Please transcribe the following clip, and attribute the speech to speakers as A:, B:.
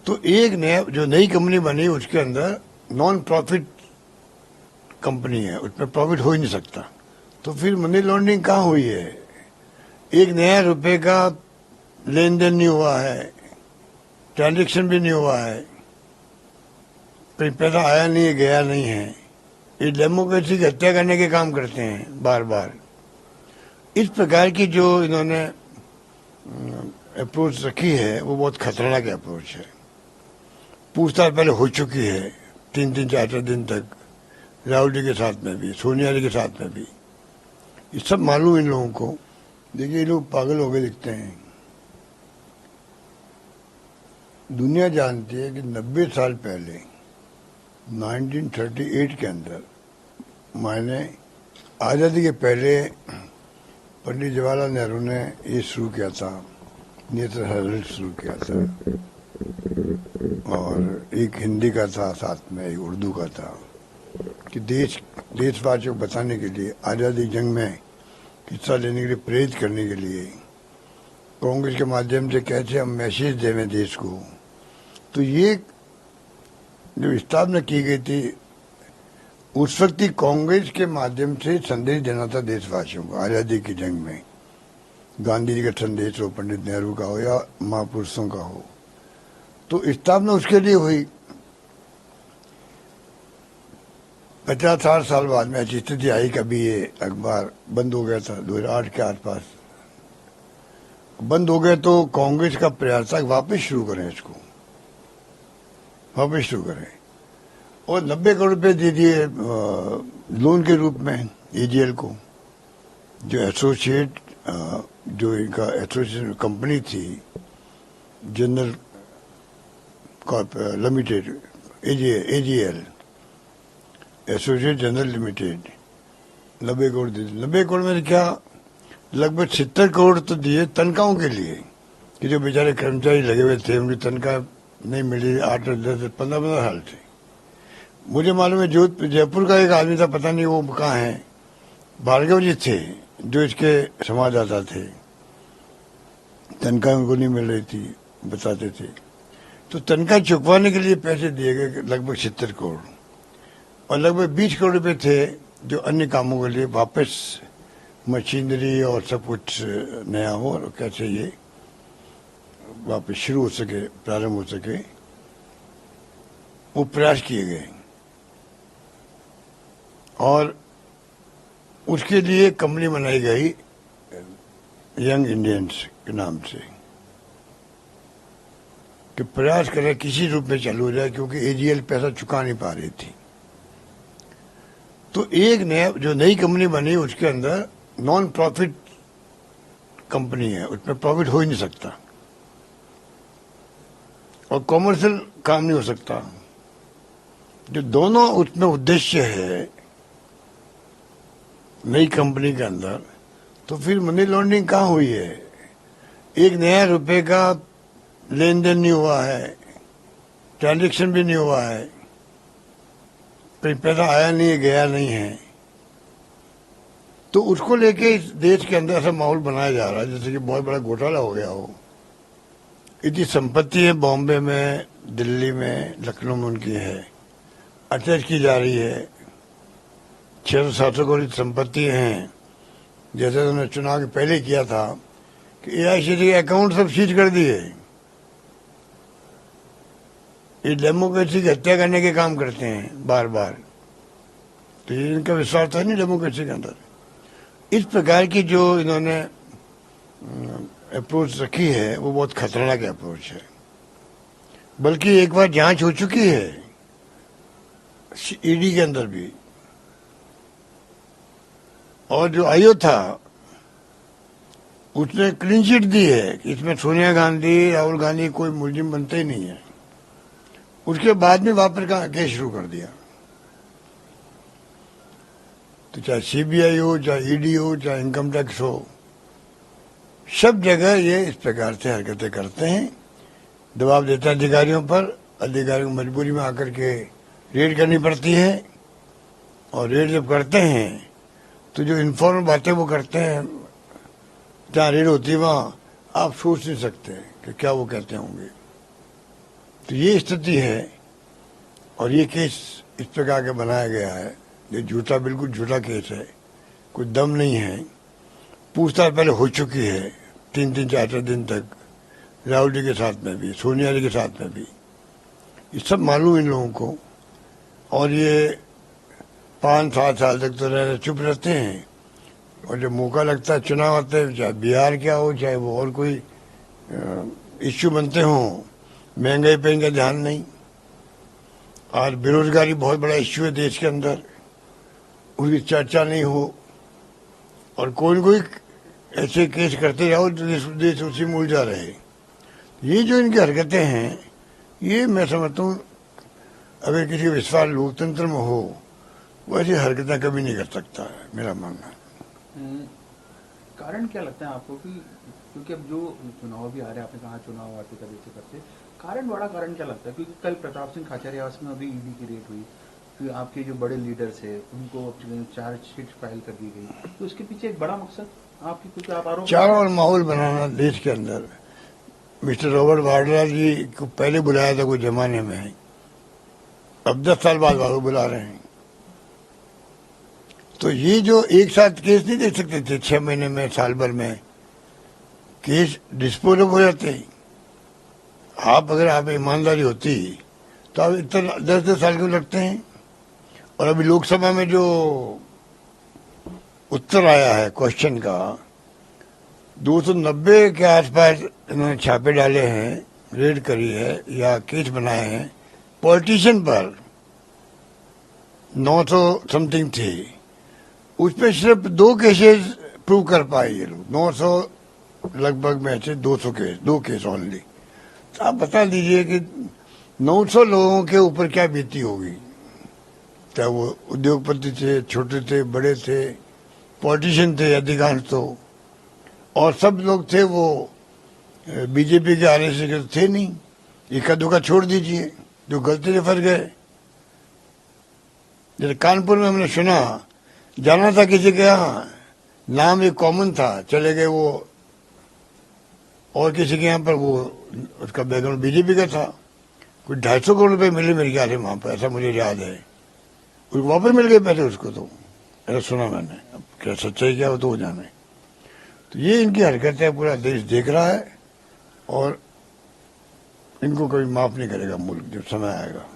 A: तो एक नया जो नई कंपनी बनी उसके अंदर नॉन प्रॉफिट कंपनी है, उसमें प्रॉफिट हो ही नहीं सकता। तो फिर मनी लॉन्ड्रिंग कहाँ हुई है? एक नया रुपए का लेन देन नहीं हुआ है, ट्रांजेक्शन भी नहीं हुआ है, पैसा आया नहीं है, गया नहीं है। ये डेमोक्रेसी की हत्या करने के काम करते हैं बार बार। इस प्रकार की जो इन्होंने अप्रोच रखी है वो बहुत खतरनाक अप्रोच है। पूछताछ पहले हो चुकी है 3-3, 4-4 दिन तक, राहुल जी के साथ में भी, सोनिया जी के साथ में भी। ये सब मालूम इन लोगों को। देखिए ये लोग पागल हो गए दिखते हैं। दुनिया जानती है कि 90 साल पहले 1938 के अंदर मैंने आज़ादी के पहले पंडित जवाहरलाल नेहरू ने ये शुरू किया था, नेत्र हेराल्ड शुरू किया था, और एक हिंदी का था, साथ में एक उर्दू का था, कि देशवासियों को बताने के लिए, आज़ादी जंग में हिस्सा लेने के लिए प्रेरित करने के लिए कांग्रेस के माध्यम से कैसे हम मैसेज देवें देश को। तो ये जो स्थापना की गई थी उस वक्त ही कांग्रेस के माध्यम से संदेश देना था देशवासियों को आज़ादी की जंग में। गांधी जी का संदेश हो, पंडित नेहरू का हो, या महापुरुषों का हो। तो स्थापना उसके लिए हुई। 50-60 साल बाद में ऐसी स्थिति आई, कभी ये अखबार बंद हो गया था 2008 के आसपास। बंद हो गया तो कांग्रेस का प्रयास था वापस शुरू करें इसको, वापस शुरू करें, और 90 करोड़ रुपए दे दिए लोन के रूप में एजीएल को, जो एसोसिएट जो इनका एसोसिएशन कंपनी थी, general limited, AGL, associate general limited, 90 crore दे दिए। 90 करोड़ में क्या, लगभग 70 करोड़ तो दिए तनख्वाहों के लिए, कि जो बेचारे कर्मचारी लगे हुए थे उनकी तनख्वाह नहीं मिली 8, 10, 15 साल से। मुझे मालूम है जयपुर का एक आदमी था, पता नहीं वो कहाँ है, भार्गव जी थे जो इसके संवाददाता थे, तनख्वाह उनको नहीं मिल रही थी, बताते थे। तो तनख्वाह चुकवाने के लिए पैसे दिए गए लगभग 70 करोड़, और लगभग 20 करोड़ रुपए थे जो अन्य कामों के लिए, वापस मशीनरी और सब कुछ नया हो और कैसे ये वापस शुरू हो सके, प्रारंभ हो सके, वो प्रयास किए गए। और उसके लिए कंपनी बनाई गई यंग इंडियंस के नाम से, कि प्रयास करें किसी रूप में चालू हो जाए, क्योंकि एजीएल पैसा चुका नहीं पा रही थी। तो एक नया जो नई कंपनी बनी उसके अंदर नॉन प्रॉफिट कंपनी है, उसमें प्रॉफिट हो ही नहीं सकता, और कॉमर्शियल काम नहीं हो सकता। जो दोनों उसमें उद्देश्य है नई कंपनी के अंदर, तो फिर मनी लॉन्ड्रिंग कहाँ हुई है? एक नया रुपए का लेन देन नहीं हुआ है, ट्रांजेक्शन भी नहीं हुआ है, पैसा आया नहीं है, गया नहीं है। तो उसको लेके इस देश के अंदर ऐसा माहौल बनाया जा रहा है जैसे कि बहुत बड़ा घोटाला हो गया हो। इतनी संपत्ति है बॉम्बे में, दिल्ली में, लखनऊ में उनकी है, अटैच की जा रही है। 600-700 करोड़ संपत्ति हैं, जैसे उन्होंने चुनाव के पहले किया था कि एआईसीसी के अकाउंट सब सीज कर दिए। ये डेमोक्रेसी की हत्या करने के काम करते हैं बार बार। तो ये इनका विश्वास था नहीं डेमोक्रेसी के अंदर। इस प्रकार की जो इन्होंने अप्रोच रखी है वो बहुत खतरनाक अप्रोच है। बल्कि एक बार जांच हो चुकी है ईडी के अंदर भी, और जो आयोग था उसने क्लीन चिट दी है कि इसमें सोनिया गांधी, राहुल गांधी कोई मुलजिम बनते ही नहीं है। उसके बाद में वापस का केस शुरू कर दिया। तो चाहे सीबीआई हो, चाहे ईडी हो, चाहे इनकम टैक्स हो, सब जगह ये इस प्रकार से हरकतें करते हैं, दबाव देते हैं अधिकारियों पर। अधिकारियों को मजबूरी में आकर के रेड करनी पड़ती है, और रेड जब करते हैं तो जो इन्फॉर्मल बातें वो करते हैं, जहाँ रेड होती है वहाँ आप सोच नहीं सकते कि क्या वो कहते होंगे। तो ये स्थिति है और ये केस इस प्रकार का बनाया गया है। ये झूठा, बिल्कुल झूठा केस है, कोई दम नहीं है। पूछताछ पहले हो चुकी है 3-3, 4-4 दिन तक, राहुल जी के साथ में भी, सोनिया जी के साथ में भी, ये सब मालूम इन लोगों को। और ये 5-7 साल तक तो चुप रहते हैं और जब मौका लगता है, चुनाव आते हैं, चाहे बिहार क्या हो, चाहे वो और कोई इश्यू बनते हों, महंगाई पे इनका ध्यान नहीं। आज बेरोजगारी बहुत बड़ा इश्यू है देश के अंदर, उसकी चर्चा नहीं हो और कोई न कोई ऐसे केस करते जाओ तो देश उसी में उलझा रहे। ये जो इनकी हरकतें हैं, ये मैं समझता हूँ अगर किसी विश्वास लोकतंत्र में हो, वो ऐसी हरकतें कभी नहीं कर सकता है, मेरा मानना है।
B: कारण क्या लगता है आपको कि क्योंकि अब जो चुनाव भी आ रहे हैं, आपने कहा चुनाव आते करते कारण, बड़ा कारण क्या लगता है? क्योंकि कल प्रताप सिंह खाचरियावास में अभी ईडी की रेड हुई, फिर आपके जो बड़े लीडर्स है उनको चार्जशीट फाइल कर दी गई, तो उसके पीछे एक बड़ा मकसद आपकी कुछ आप आरोप
A: चारों ओर माहौल बनाना देश के अंदर। मिस्टर रॉबर्ट वाड्रा जी को पहले बुलाया था कोई जमाने में, अब 10 साल बाद वालों बुला रहे हैं। तो ये जो एक साथ केस नहीं देख सकते थे, 6 महीने में, साल भर में केस डिस्पोज हो जाते। अगर आप ईमानदारी होती तो आप इतना 10-10 साल क्यों लगते हैं? और अभी लोकसभा में जो उत्तर आया है क्वेश्चन का, 290 के आसपास इन्होंने छापे डाले हैं, रेड करी है या केस बनाए हैं पॉलिटिशियन पर। 900 समथिंग थे, उसमें सिर्फ 2 केसेस प्रूव कर पाए ये लोग। 900 लगभग में से 200 केस, 2 केस ओनली। तो आप बता दीजिए कि 900 लोगों के ऊपर क्या बीती होगी, चाहे वो उद्योगपति थे, छोटे थे, बड़े थे, पॉलिटिशियन थे अधिकांश तो, और सब लोग थे वो बीजेपी के आरएसएस के तो थे नहीं। इक्का दुक्का छोड़ दीजिए जो गलती से फंस गए। जैसे कानपुर में हमने सुना, जाना था किसी के यहाँ, नाम एक कॉमन था, चले गए वो और किसी के यहाँ पर, वो उसका बैकग्राउंड बीजेपी का था। कुछ 250 करोड़ रुपए मिले मेरे ख्याल से वहां पर, ऐसा मुझे याद है। उसको वापस मिल गए पैसे उसको, तो ऐसा सुना मैंने। अब क्या सच्चाई क्या हो तो जाने। तो ये इनकी हरकतें पूरा देश देख रहा है और इनको कभी माफ नहीं करेगा मुल्क, जब समय आएगा।